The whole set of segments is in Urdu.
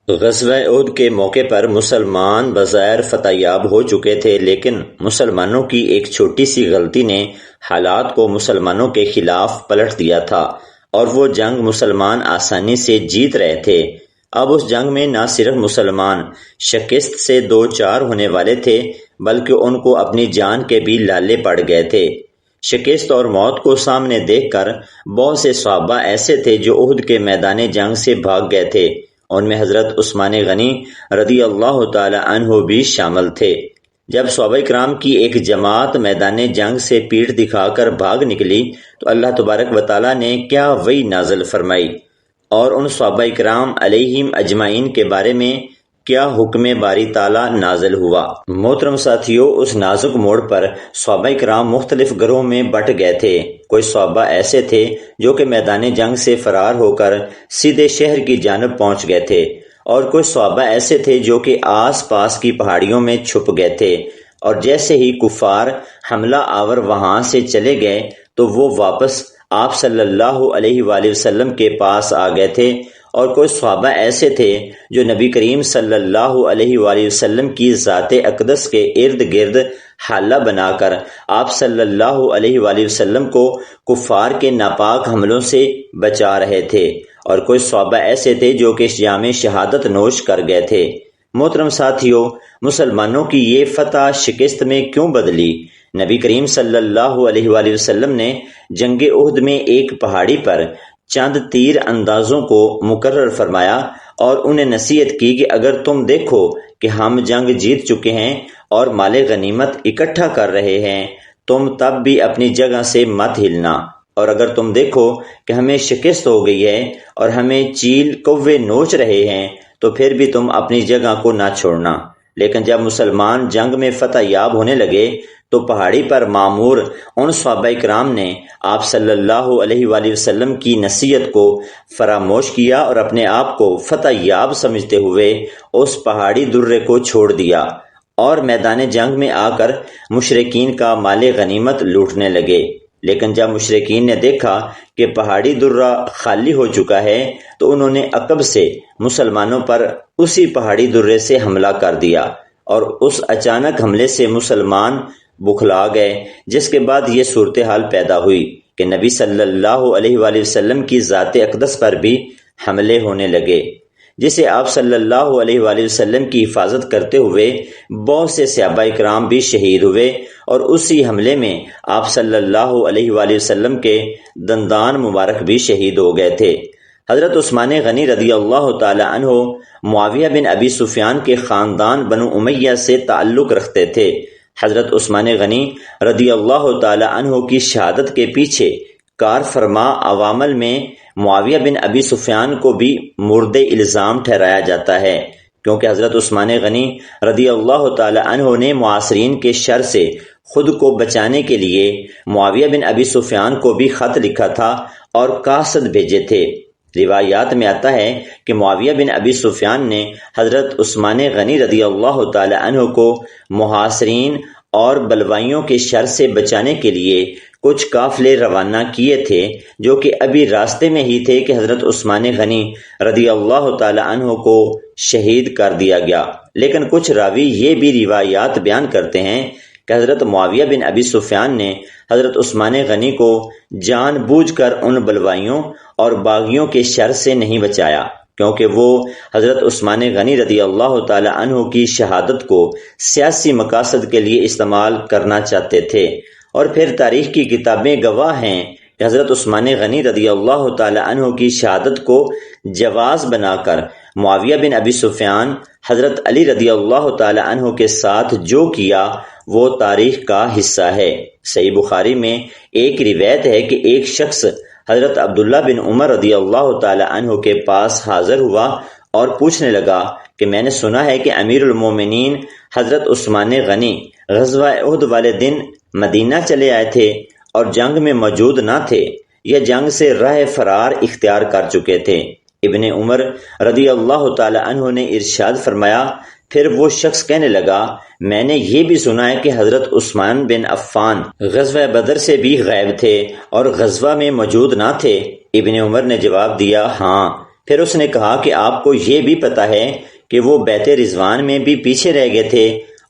غزوہ احد کے موقع پر مسلمان بظاہر فتح یاب ہو چکے تھے، لیکن مسلمانوں کی ایک چھوٹی سی غلطی نے حالات کو مسلمانوں کے خلاف پلٹ دیا تھا اور وہ جنگ مسلمان آسانی سے جیت رہے تھے۔ اب اس جنگ میں نہ صرف مسلمان شکست سے دو چار ہونے والے تھے، بلکہ ان کو اپنی جان کے بھی لالے پڑ گئے تھے۔ شکست اور موت کو سامنے دیکھ کر بہت سے صحابہ ایسے تھے جو احد کے میدان جنگ سے بھاگ گئے تھے۔ ان میں حضرت عثمان غنی رضی اللہ تعالی عنہ بھی شامل تھے۔ جب صحابہ کرام کی ایک جماعت میدان جنگ سے پیٹھ دکھا کر بھاگ نکلی تو اللہ تبارک و تعالی نے کیا وحی نازل فرمائی اور ان صحابہ کرام علیہم اجمعین کے بارے میں کیا حکم باری تعالیٰ نازل ہوا۔ محترم ساتھیو، اس نازک موڑ پر صحابہ کرام مختلف گروہوں میں بٹ گئے تھے۔ کوئی صحابہ ایسے تھے جو کہ میدان جنگ سے فرار ہو کر سیدھے شہر کی جانب پہنچ گئے تھے، اور کوئی صحابہ ایسے تھے جو کہ آس پاس کی پہاڑیوں میں چھپ گئے تھے، اور جیسے ہی کفار حملہ آور وہاں سے چلے گئے تو وہ واپس آپ صلی اللہ علیہ وآلہ وسلم کے پاس آ گئے تھے۔ اور کوئی صحابہ ایسے تھے جو نبی کریم صلی اللہ علیہ وآلہ وسلم کی ذات اقدس کے ارد گرد حالہ بنا کر آپ صلی اللہ علیہ وآلہ وسلم کو کفار کے ناپاک حملوں سے بچا رہے تھے، اور کوئی صحابہ ایسے تھے جو کہ جام شہادت نوش کر گئے تھے۔ محترم ساتھیو، مسلمانوں کی یہ فتح شکست میں کیوں بدلی؟ نبی کریم صلی اللہ علیہ وآلہ وسلم نے جنگ احد میں ایک پہاڑی پر چند تیر اندازوں کو مقرر فرمایا اور انہیں نصیحت کی کہ اگر تم دیکھو کہ ہم جنگ جیت چکے ہیں اور مال غنیمت اکٹھا کر رہے ہیں، تم تب بھی اپنی جگہ سے مت ہلنا، اور اگر تم دیکھو کہ ہمیں شکست ہو گئی ہے اور ہمیں چیل کوے نوچ رہے ہیں تو پھر بھی تم اپنی جگہ کو نہ چھوڑنا۔ لیکن جب مسلمان جنگ میں فتح یاب ہونے لگے تو پہاڑی پر معمور ان صحابہ کرام نے آپ صلی اللہ علیہ وآلہ وسلم کی نصیحت کو فراموش کیا اور اپنے آپ کو فتح یاب سمجھتے ہوئے اس پہاڑی درے کو چھوڑ دیا اور میدان جنگ میں آ کر مشرکین کا مال غنیمت لوٹنے لگے۔ لیکن جب مشرکین نے دیکھا کہ پہاڑی درہ خالی ہو چکا ہے تو انہوں نے عقب سے مسلمانوں پر اسی پہاڑی درے سے حملہ کر دیا، اور اس اچانک حملے سے مسلمان بکھلا گئے، جس کے بعد یہ صورتحال پیدا ہوئی کہ نبی صلی اللہ علیہ وآلہ وسلم کی ذات اقدس پر بھی حملے ہونے لگے، جسے آپ صلی اللہ علیہ وآلہ وسلم کی حفاظت کرتے ہوئے بہت سے صحابہ کرام بھی شہید ہوئے، اور اسی حملے میں آپ صلی اللہ علیہ وآلہ وسلم کے دندان مبارک بھی شہید ہو گئے تھے۔ حضرت عثمان غنی رضی اللہ تعالی عنہ معاویہ بن ابی سفیان کے خاندان بنو امیہ سے تعلق رکھتے تھے۔ حضرت عثمان غنی رضی اللہ تعالی عنہ کی شہادت کے پیچھے کار فرما عوامل میں معاویہ بن ابی سفیان کو بھی مورد الزام ٹھہرایا جاتا ہے، کیونکہ حضرت عثمان غنی رضی اللہ تعالی عنہ نے معاصرین کے شر سے خود کو بچانے کے لیے معاویہ بن ابی سفیان کو بھی خط لکھا تھا اور قاصد بھیجے تھے۔ روایات میں آتا ہے کہ معاویہ بن ابی سفیان نے حضرت عثمان غنی رضی اللہ تعالی عنہ کو محاصرین اور بلوائیوں کے شر سے بچانے کے لیے کچھ قافلے روانہ کیے تھے، جو کہ ابھی راستے میں ہی تھے کہ حضرت عثمان غنی رضی اللہ تعالی عنہ کو شہید کر دیا گیا۔ لیکن کچھ راوی یہ بھی روایات بیان کرتے ہیں کہ حضرت معاویہ بن ابی سفیان نے حضرت عثمان غنی کو جان بوجھ کر ان بلوائیوں اور باغیوں کے شر سے نہیں بچایا، کیونکہ وہ حضرت عثمان غنی رضی اللہ تعالی عنہ کی شہادت کو سیاسی مقاصد کے لیے استعمال کرنا چاہتے تھے۔ اور پھر تاریخ کی کتابیں گواہ ہیں کہ حضرت عثمان غنی رضی اللہ تعالی عنہ کی شہادت کو جواز بنا کر معاویہ بن ابی سفیان حضرت علی رضی اللہ تعالی عنہ کے ساتھ جو کیا وہ تاریخ کا حصہ ہے۔ صحیح بخاری میں ایک روایت ہے کہ ایک شخص حضرت عبداللہ بن عمر رضی اللہ تعالی عنہ کے پاس حاضر ہوا اور پوچھنے لگا کہ میں نے سنا ہے کہ امیر المومنین حضرت عثمان غنی غزوہ احد والے دن مدینہ چلے آئے تھے اور جنگ میں موجود نہ تھے، یا جنگ سے راہ فرار اختیار کر چکے تھے۔ ابن عمر رضی اللہ تعالی عنہ نے ارشاد فرمایا، پھر وہ شخص کہنے لگا میں نے یہ بھی سنا ہے کہ حضرت عثمان بن عفان غزوہ بدر سے بھی غائب تھے اور غزوہ میں موجود نہ تھے۔ ابن عمر نے جواب دیا، ہاں پھر اس نے کہا کہ آپ کو یہ بھی پتہ ہے کہ وہ بیت رضوان میں بھی پیچھے رہ گئے تھے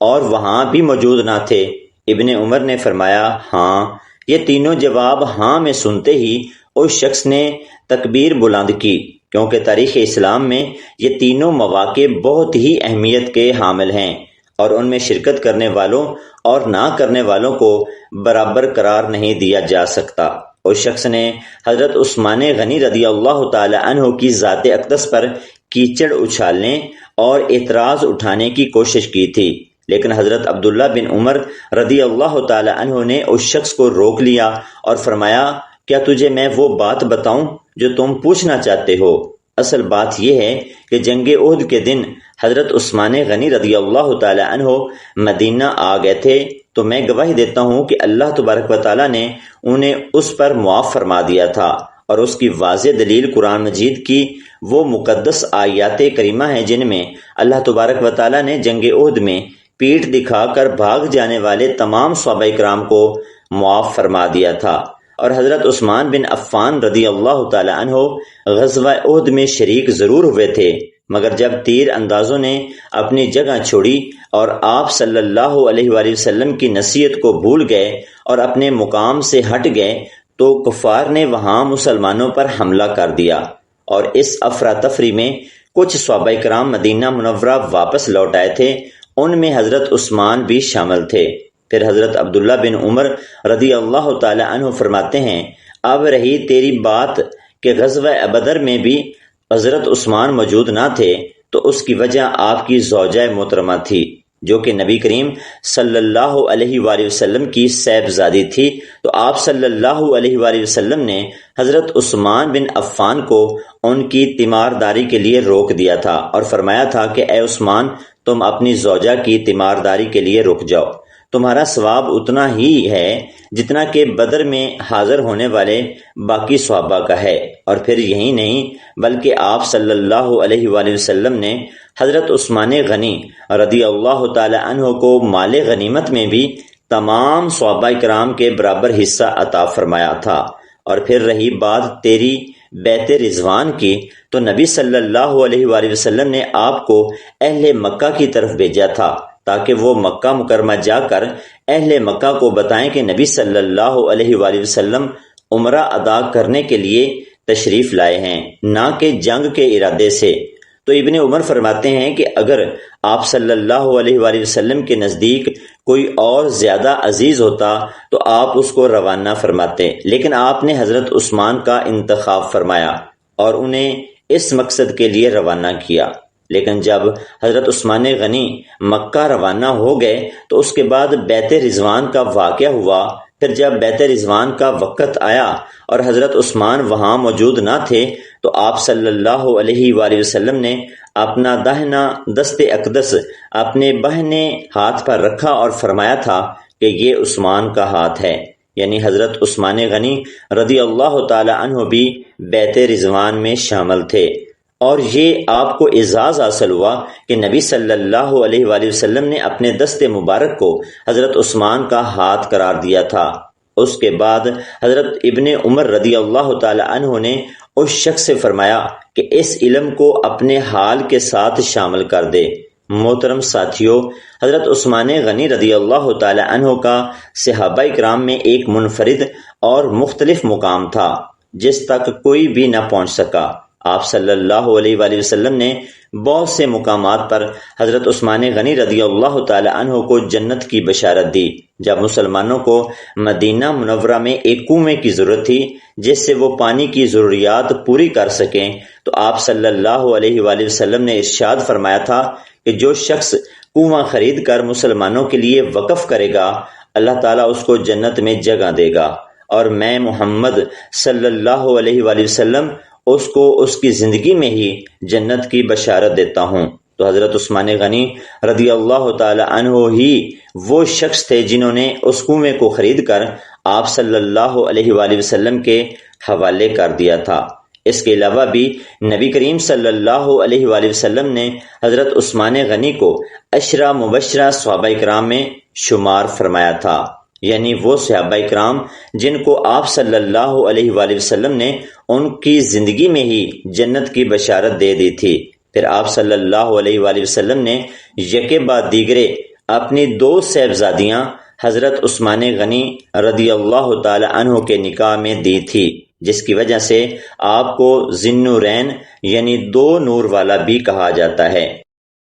اور وہاں بھی موجود نہ تھے؟ ابن عمر نے فرمایا ہاں۔ یہ تینوں جواب ہاں میں سنتے ہی اس شخص نے تکبیر بلند کی، کیونکہ تاریخ اسلام میں یہ تینوں مواقع بہت ہی اہمیت کے حامل ہیں اور ان میں شرکت کرنے والوں اور نہ کرنے والوں کو برابر قرار نہیں دیا جا سکتا۔ اس شخص نے حضرت عثمان غنی رضی اللہ تعالی عنہ کی ذات اقدس پر کیچڑ اچھالنے اور اعتراض اٹھانے کی کوشش کی تھی، لیکن حضرت عبداللہ بن عمر رضی اللہ تعالی عنہ نے اس شخص کو روک لیا اور فرمایا کیا تجھے میں وہ بات بتاؤں جو تم پوچھنا چاہتے ہو؟ اصل بات یہ ہے کہ جنگ احد کے دن حضرت عثمان غنی رضی اللہ تعالی عنہ مدینہ آ گئے تھے، تو میں گواہی دیتا ہوں کہ اللہ تبارک و تعالیٰ نے انہیں اس پر معاف فرما دیا تھا، اور اس کی واضح دلیل قرآن مجید کی وہ مقدس آیات کریمہ ہیں جن میں اللہ تبارک و تعالیٰ نے جنگ احد میں پیٹھ دکھا کر بھاگ جانے والے تمام صحابہ کرام کو معاف فرما دیا تھا، اور حضرت عثمان بن عفان رضی اللہ تعالی عنہ غزوہ احد میں شریک ضرور ہوئے تھے، مگر جب تیر اندازوں نے اپنی جگہ چھوڑی اور آپ صلی اللہ علیہ وآلہ وسلم کی نصیحت کو بھول گئے اور اپنے مقام سے ہٹ گئے تو کفار نے وہاں مسلمانوں پر حملہ کر دیا، اور اس افراتفری میں کچھ صحابہ کرام مدینہ منورہ واپس لوٹ آئے تھے، ان میں حضرت عثمان بھی شامل تھے۔ پھر حضرت عبداللہ بن عمر رضی اللہ تعالی عنہ فرماتے ہیں اب رہی تیری بات کہ غزوہ بدر میں بھی حضرت عثمان موجود نہ تھے، تو اس کی وجہ آپ کی زوجہ محترمہ تھی جو کہ نبی کریم صلی اللہ علیہ وآلہ وسلم کی صاحبزادی تھی، تو آپ صلی اللہ علیہ وآلہ وسلم نے حضرت عثمان بن عفان کو ان کی تیمارداری کے لیے روک دیا تھا اور فرمایا تھا کہ اے عثمان تم اپنی زوجہ کی تیمارداری کے لیے رک جاؤ، تمہارا ثواب اتنا ہی ہے جتنا کہ بدر میں حاضر ہونے والے باقی صحابہ کا ہے۔ اور پھر یہی نہیں بلکہ آپ صلی اللہ علیہ وآلہ وسلم نے حضرت عثمان غنی رضی اللہ تعالی عنہ کو مال غنیمت میں بھی تمام صحابہ کرام کے برابر حصہ عطا فرمایا تھا۔ اور پھر رہی بات تیری بیت رضوان کی، تو نبی صلی اللہ علیہ وآلہ وسلم نے آپ کو اہل مکہ کی طرف بھیجا تھا تاکہ وہ مکہ مکرمہ جا کر اہل مکہ کو بتائیں کہ نبی صلی اللہ علیہ وآلہ وسلم عمرہ ادا کرنے کے لیے تشریف لائے ہیں، نہ کہ جنگ کے ارادے سے۔ تو ابن عمر فرماتے ہیں کہ اگر آپ صلی اللہ علیہ وآلہ وسلم کے نزدیک کوئی اور زیادہ عزیز ہوتا تو آپ اس کو روانہ فرماتے، لیکن آپ نے حضرت عثمان کا انتخاب فرمایا اور انہیں اس مقصد کے لیے روانہ کیا۔ لیکن جب حضرت عثمان غنی مکہ روانہ ہو گئے تو اس کے بعد بیت رضوان کا واقعہ ہوا۔ پھر جب بیت رضوان کا وقت آیا اور حضرت عثمان وہاں موجود نہ تھے تو آپ صلی اللہ علیہ وآلہ وسلم نے اپنا داہنا دست اقدس اپنے بہنے ہاتھ پر رکھا اور فرمایا تھا کہ یہ عثمان کا ہاتھ ہے، یعنی حضرت عثمان غنی رضی اللہ تعالی عنہ بھی بیت رضوان میں شامل تھے۔ اور یہ آپ کو اعزاز حاصل ہوا کہ نبی صلی اللہ علیہ وآلہ وسلم نے اپنے دست مبارک کو حضرت عثمان کا ہاتھ قرار دیا تھا۔ اس کے بعد حضرت ابن عمر رضی اللہ تعالی عنہ نے اس شخص سے فرمایا کہ اس علم کو اپنے حال کے ساتھ شامل کر دے۔ محترم ساتھیو، حضرت عثمان غنی رضی اللہ تعالی عنہ کا صحابہ کرام میں ایک منفرد اور مختلف مقام تھا جس تک کوئی بھی نہ پہنچ سکا۔ آپ صلی اللہ علیہ وآلہ وسلم نے بہت سے مقامات پر حضرت عثمان غنی رضی اللہ تعالی عنہ کو جنت کی بشارت دی۔ جب مسلمانوں کو مدینہ منورہ میں ایک کنویں کی ضرورت تھی جس سے وہ پانی کی ضروریات پوری کر سکیں، تو آپ صلی اللہ علیہ وآلہ وسلم نے ارشاد فرمایا تھا کہ جو شخص کنواں خرید کر مسلمانوں کے لیے وقف کرے گا اللہ تعالیٰ اس کو جنت میں جگہ دے گا، اور میں محمد صلی اللہ علیہ وآلہ وسلم اس کو اس کی زندگی میں ہی جنت کی بشارت دیتا ہوں۔ تو حضرت عثمان غنی رضی اللہ تعالی عنہ ہی وہ شخص تھے جنہوں نے اس کنویں کو خرید کر آپ صلی اللہ علیہ وآلہ وسلم کے حوالے کر دیا تھا۔ اس کے علاوہ بھی نبی کریم صلی اللہ علیہ وآلہ وسلم نے حضرت عثمان غنی کو عشرہ مبشرہ صحابہ کرام میں شمار فرمایا تھا۔ یعنی وہ صحابہ کرام جن کو آپ صلی اللہ علیہ وآلہ وسلم نے ان کی زندگی میں ہی جنت کی بشارت دے دی تھی۔ پھر آپ صلی اللہ علیہ وآلہ وسلم نے یکے بعد دیگرے اپنی 2 صاحبزادیاں حضرت عثمان غنی رضی اللہ تعالی عنہ کے نکاح میں دی تھی، جس کی وجہ سے آپ کو ذی النورین یعنی 2 نور والا بھی کہا جاتا ہے۔